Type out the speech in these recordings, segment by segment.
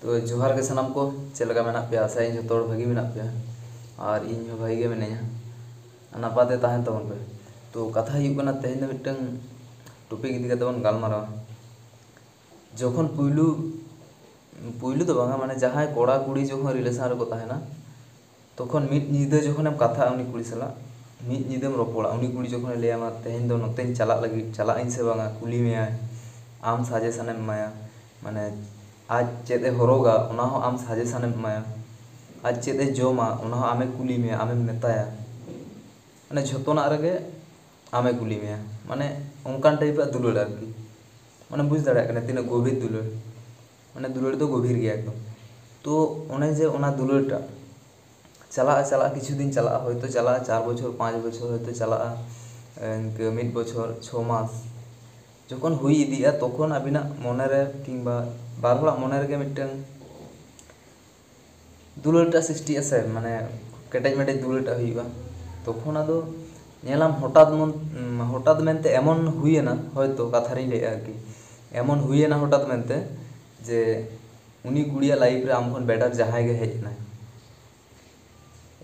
तो जोहार के सानाम को चलका मेना पे आशा इन जो भागी मेना पे और इन भागी के मिनाया नापाते तहन तबन पे। तो कथा हुई कना तेहन मिटन टॉपिक इदी कते बन गालमारावा जखन पुइलू पुइलू तो बांगा माने जहां कोड़ा कुड़ी जखन रिलेशन रे को तहना तखन मिट निदे जखन हम कथा उनी कुड़ी सला मिट निदेम रोपड़ा उनी कुड़ी जखन लेयामा तेहन दो नतेन चला लगी चला इन से बांगा कुली में आम सजेशन एमाया माने आज चेदे हरोगा उना हो आम सजेशन एमाया आज चेदे जोमा उना हो आमे कुली में आमे मेताया माने झोतोना रगे आमे कुली में माने उनकान टाइप दुलड़ आरकी माने बुझ दाड़ा कने तीना गभीर दुलड़ माने दुलड़ तो गभीर गया एकदम। तो ओने जे ओना दुलड़टा चला चला किछु दिन चला होयतो चला 4 बछर 5 बछर होयतो चला मिड बछर 6 मास जखन हुई इदिया तखन आबिना मने रे किंबा बार हला मने रे मिटन दुलड़टा सृष्टि आसे माने केटेज मेटेज दुलड़टा हुईबा तखन आदो नेलाम हठात मेनते एमन हुईना होयतो कथा रे लेया आरकी एमन हुईना हठात मेनते जे उनी कुड़िया लाइफ रे आम खन बेटर जहाय गे हेजना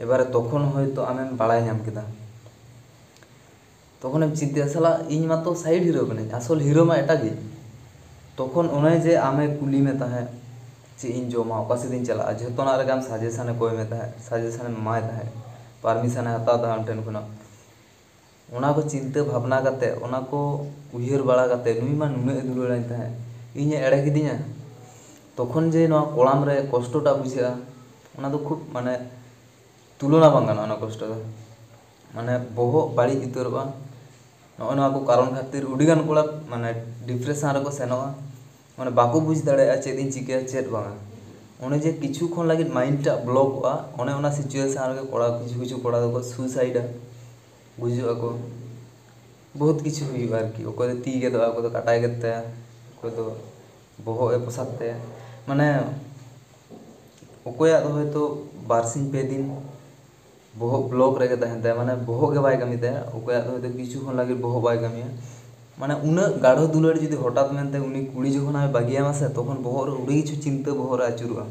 एबारे तखन होयतो आमेम बाड़ाय नाम केदा तखन एम चिंता साला इन मातो साइड हिरो कने आसल हिरो मा एटा गे तखन ओने जे आमे कुली में ताहे जे इन जोमा ओका से दिन चला जतोना रे आम सजेशन कोय में ताहे सजेशन माय ताहे परमिशन हता दा अंटेन खुना ओना को चिंता भावना करते ओना को उहिर बाड़ा करते नुई मा नुने दुलड़ाई ताहे इन एड़े किदिया तखन जे नो कोड़ाम रे कष्टटा बुझा ओना तो खूब माने तुलना बांग गाना कष्ट माने बहो बाड़ी उतरवा नोना को कारण खातिर उडीगान कोड़ा माने डिप्रेशन रे को सेनोआ माने बाको बुझ दाड़े चेदिन चिके चेद बांगा ओने जे किछु खन लागि माइंडटा ब्लॉक ओने ओना सिचुएशन रे कोड़ा किछु किछु कोड़ा को सुसाइड बुझो को बहुत किछु हुई आरकी ओको ती के दो को काटाय गेते को तो बहो ए पोसाते माने ओकोया दो होयतो बारसिन पे दिन बहो ब्लॉक रे तहनते माने बहो के बाय कमीते ओकोया दो होयतो किछु खन लागि बहो बाय कमिया माने उना गाढ़ो दुलड़ जदि हठात मेनते उनी कुड़ी जखन आमे बागियामा से तखन बहो रे उड़ी किछु चिंता बहो रे आचुरुआ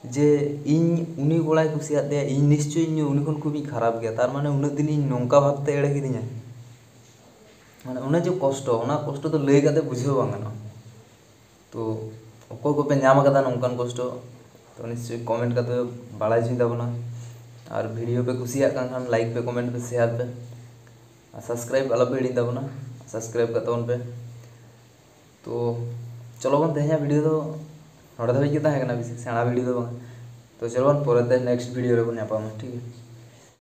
जे इन उनी कोड़ाय कुसिया दे इन निश्चय इन उनी खन खूब खराब गया तार माने उना दिन इन नोंका भाबते एड़े किदिया माने उना जो कष्ट तो लई काते बुझाव बांगाना। तो अको को पे नाम कदा नोंकान कष्ट तो निश्चय कमेंट करते बाड़ाय चिन ताबोना और वीडियो पे कुसिया खान लाइक पे कमेंट पे शेयर पे और सब्सक्राइब अलग भी हिड़ी ताबोना सब्सक्राइब करताबन पे। तो चलो बन तेहना वीडियो तो नोडे धाबी के ताहे कना बिसे सेणा वीडियो तो बांग तो चलो बन पोरेते नेक्स्ट वीडियो रे बन नापामा ठीक है।